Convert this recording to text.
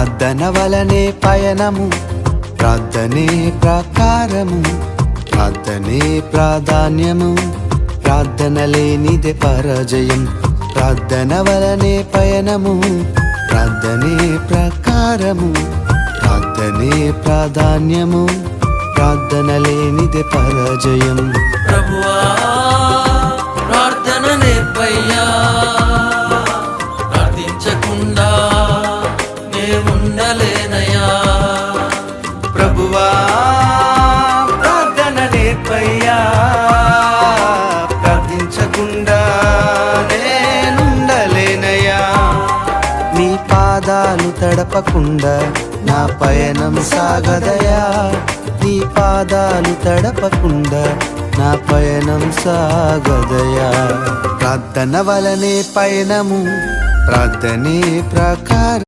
ప్రార్థన వలనే పయనము, ప్రార్థనే ప్రాకారము, ప్రార్థనే ప్రాధాన్యము, ప్రార్థన లేనిదే పరాజయం. ప్రార్థన వలనే పయనము, ప్రార్థనే ప్రాకారము, ప్రార్థనే ప్రాధాన్యము, ప్రార్థన లేనిదే పరాజయం. ప్రభువా ప్రార్థన నేర్పయ్యా, ప్రార్థించకుండా నే ఉండలేనయ్యా. ప్రభువా ప్రార్థన నేర్పయ్యా, ప్రార్థించకుండా నేనుండలేనయ్యా. నీ పాదాలు తడపకుండా నా పయనం సాగదయా, నీ పాదాలు తడపకుండా నా పయనం సాగదయా. ప్రార్థన వలనే పయనము, ప్రార్థనే ప్రాకారం.